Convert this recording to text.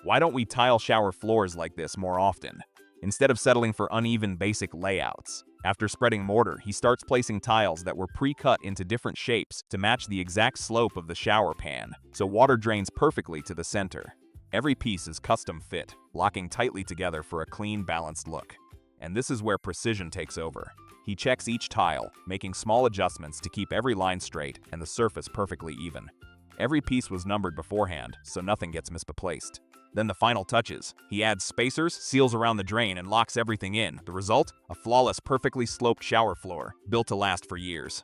Why don't we tile shower floors like this more often, instead of settling for uneven basic layouts? After spreading mortar, he starts placing tiles that were pre-cut into different shapes to match the exact slope of the shower pan, so water drains perfectly to the center. Every piece is custom fit, locking tightly together for a clean, balanced look. And this is where precision takes over. He checks each tile, making small adjustments to keep every line straight and the surface perfectly even. Every piece was numbered beforehand, so nothing gets misplaced. Then the final touches. He adds spacers, seals around the drain, and locks everything in. The result? A flawless, perfectly sloped shower floor, built to last for years.